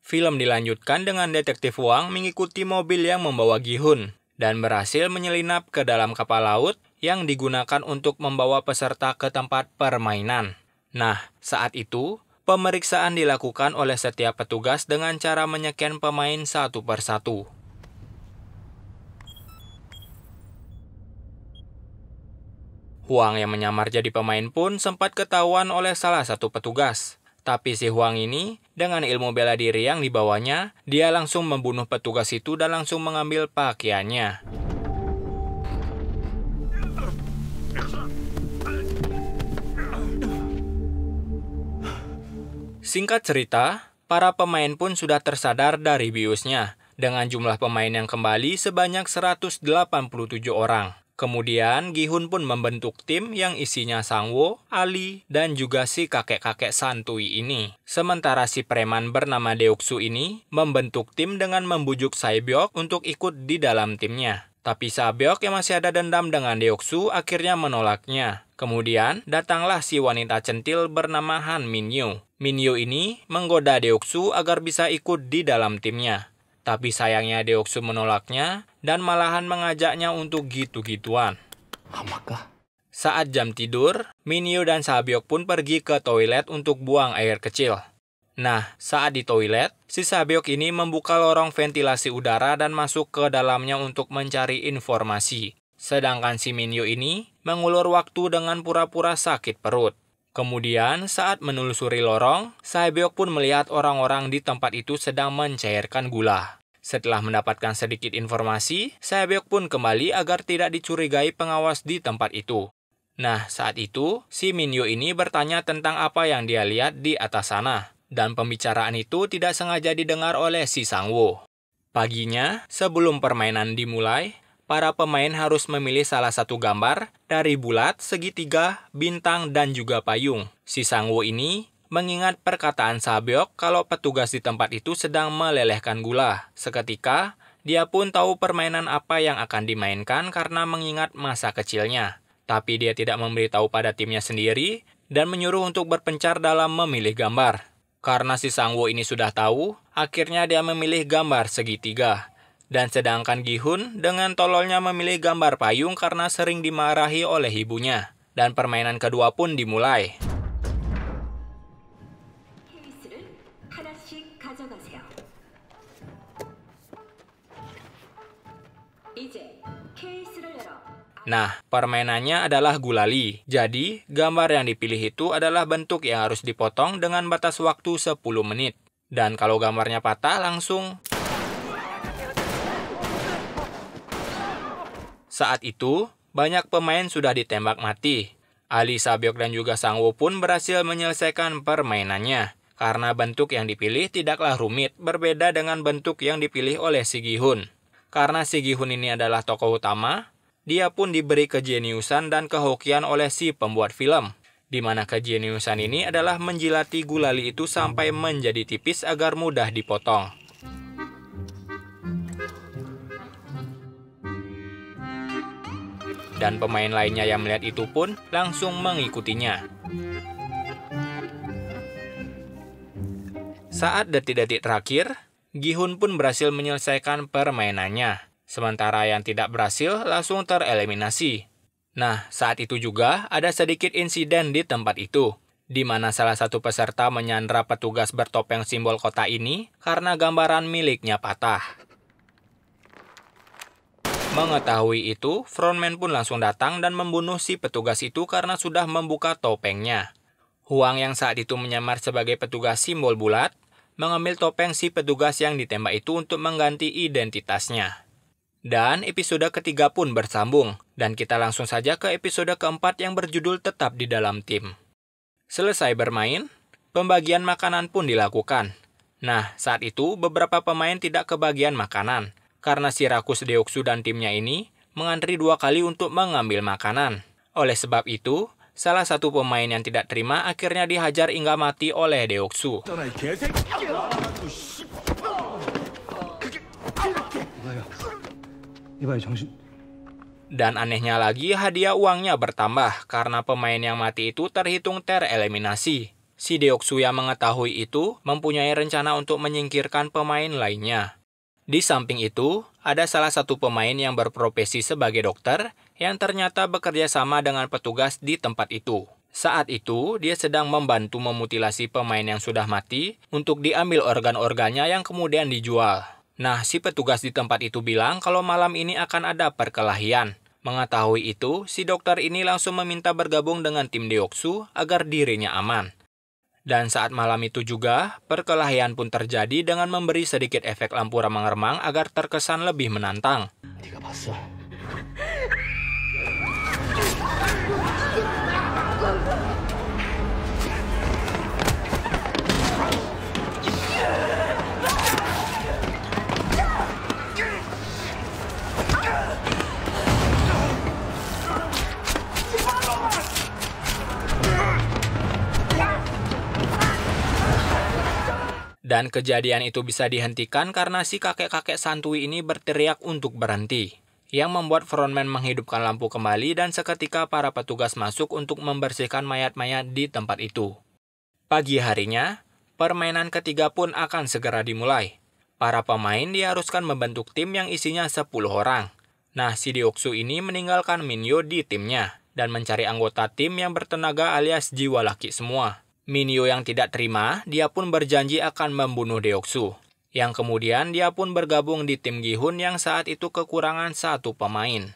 Film dilanjutkan dengan detektif Wang mengikuti mobil yang membawa Gi-hun dan berhasil menyelinap ke dalam kapal laut yang digunakan untuk membawa peserta ke tempat permainan. Nah, saat itu, pemeriksaan dilakukan oleh setiap petugas dengan cara menyeken pemain satu persatu. Huang yang menyamar jadi pemain pun sempat ketahuan oleh salah satu petugas. Tapi si Huang ini, dengan ilmu bela diri yang dibawanya, dia langsung membunuh petugas itu dan langsung mengambil pakaiannya. Singkat cerita, para pemain pun sudah tersadar dari biusnya, dengan jumlah pemain yang kembali sebanyak 187 orang. Kemudian, Gi-hun pun membentuk tim yang isinya Sang-woo, Ali, dan juga si kakek-kakek santuy ini. Sementara si preman bernama Deok-su ini membentuk tim dengan membujuk Sae-byok untuk ikut di dalam timnya. Tapi Sae-byok yang masih ada dendam dengan Deok-su akhirnya menolaknya. Kemudian, datanglah si wanita centil bernama Han Min-yu. Min-yu ini menggoda Deok-su agar bisa ikut di dalam timnya. Tapi sayangnya Deok-su menolaknya dan malahan mengajaknya untuk gitu-gituan. Saat jam tidur, Min-yu dan Sae-byok pun pergi ke toilet untuk buang air kecil. Nah, saat di toilet, si Sae-byok ini membuka lorong ventilasi udara dan masuk ke dalamnya untuk mencari informasi. Sedangkan si Min-yu ini mengulur waktu dengan pura-pura sakit perut. Kemudian, saat menelusuri lorong, Sae-byok pun melihat orang-orang di tempat itu sedang mencairkan gula. Setelah mendapatkan sedikit informasi, Sae-byok pun kembali agar tidak dicurigai pengawas di tempat itu. Nah, saat itu, si Min-yu ini bertanya tentang apa yang dia lihat di atas sana. Dan pembicaraan itu tidak sengaja didengar oleh si Sang-woo. Paginya, sebelum permainan dimulai, para pemain harus memilih salah satu gambar dari bulat, segitiga, bintang, dan juga payung. Si Sang-woo ini mengingat perkataan Sae-byok kalau petugas di tempat itu sedang melelehkan gula. Seketika, dia pun tahu permainan apa yang akan dimainkan karena mengingat masa kecilnya. Tapi dia tidak memberitahu pada timnya sendiri dan menyuruh untuk berpencar dalam memilih gambar. Karena si Sang-woo ini sudah tahu, akhirnya dia memilih gambar segitiga. Dan sedangkan Gi-hun dengan tololnya memilih gambar payung karena sering dimarahi oleh ibunya. Dan permainan kedua pun dimulai. Nah, permainannya adalah gulali. Jadi, gambar yang dipilih itu adalah bentuk yang harus dipotong dengan batas waktu 10 menit. Dan kalau gambarnya patah, langsung. Saat itu, banyak pemain sudah ditembak mati. Ali, Sae-byok, dan juga Sang-woo pun berhasil menyelesaikan permainannya. Karena bentuk yang dipilih tidaklah rumit, berbeda dengan bentuk yang dipilih oleh si Gi-hun. Karena si Gi-hun ini adalah tokoh utama, dia pun diberi kejeniusan dan kehokian oleh si pembuat film, di mana kejeniusan ini adalah menjilati gulali itu sampai menjadi tipis agar mudah dipotong. Dan pemain lainnya yang melihat itu pun langsung mengikutinya. Saat detik-detik terakhir, Gi-hun pun berhasil menyelesaikan permainannya. Sementara yang tidak berhasil langsung tereliminasi. Nah, saat itu juga ada sedikit insiden di tempat itu, di mana salah satu peserta menyandra petugas bertopeng simbol kota ini karena gambaran miliknya patah. Mengetahui itu, frontman pun langsung datang dan membunuh si petugas itu karena sudah membuka topengnya. Huang yang saat itu menyamar sebagai petugas simbol bulat, mengambil topeng si petugas yang ditembak itu untuk mengganti identitasnya. Dan episode ketiga pun bersambung, dan kita langsung saja ke episode keempat yang berjudul Tetap di Dalam Tim. Selesai bermain, pembagian makanan pun dilakukan. Nah, saat itu beberapa pemain tidak kebagian makanan, karena si Rakus Deok-su dan timnya ini mengantri 2 kali untuk mengambil makanan. Oleh sebab itu, salah satu pemain yang tidak terima akhirnya dihajar hingga mati oleh Deok-su. Dan anehnya lagi, hadiah uangnya bertambah karena pemain yang mati itu terhitung tereliminasi. Si Deoksu yang mengetahui itu mempunyai rencana untuk menyingkirkan pemain lainnya. Di samping itu, ada salah satu pemain yang berprofesi sebagai dokter yang ternyata bekerja sama dengan petugas di tempat itu. Saat itu, dia sedang membantu memutilasi pemain yang sudah mati untuk diambil organ-organnya yang kemudian dijual. Nah, si petugas di tempat itu bilang kalau malam ini akan ada perkelahian. Mengetahui itu, si dokter ini langsung meminta bergabung dengan tim Deoksu agar dirinya aman. Dan saat malam itu juga, perkelahian pun terjadi dengan memberi sedikit efek lampu remang-remang agar terkesan lebih menantang. Dan kejadian itu bisa dihentikan karena si kakek-kakek santuy ini berteriak untuk berhenti, yang membuat frontman menghidupkan lampu kembali dan seketika para petugas masuk untuk membersihkan mayat-mayat di tempat itu. Pagi harinya, permainan ketiga pun akan segera dimulai. Para pemain diharuskan membentuk tim yang isinya 10 orang. Nah, si Deoksu ini meninggalkan Minyo di timnya dan mencari anggota tim yang bertenaga alias jiwa laki semua. Minyo yang tidak terima, dia pun berjanji akan membunuh Deoksu. Yang kemudian dia pun bergabung di tim Gi-hun yang saat itu kekurangan satu pemain.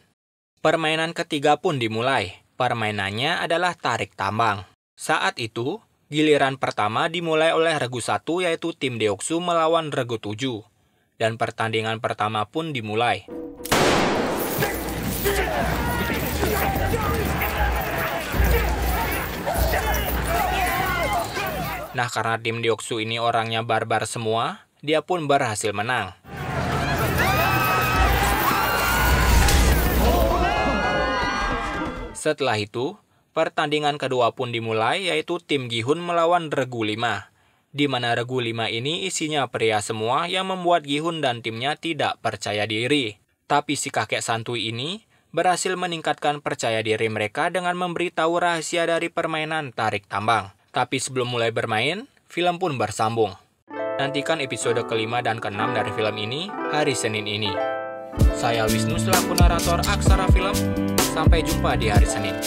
Permainan ketiga pun dimulai. Permainannya adalah tarik tambang. Saat itu, giliran pertama dimulai oleh regu 1 yaitu tim Deoksu melawan regu 7. Dan pertandingan pertama pun dimulai. Nah, karena tim Deoksu ini orangnya barbar semua, dia pun berhasil menang. Setelah itu, pertandingan kedua pun dimulai yaitu tim Gi-hun melawan regu 5. Di mana regu 5 ini isinya pria semua yang membuat Gi-hun dan timnya tidak percaya diri. Tapi si kakek santuy ini berhasil meningkatkan percaya diri mereka dengan memberitahu rahasia dari permainan tarik tambang. Tapi sebelum mulai bermain, film pun bersambung. Nantikan episode kelima dan keenam dari film ini hari Senin ini. Saya Wisnu selaku narator Aksara Film. Sampai jumpa di hari Senin.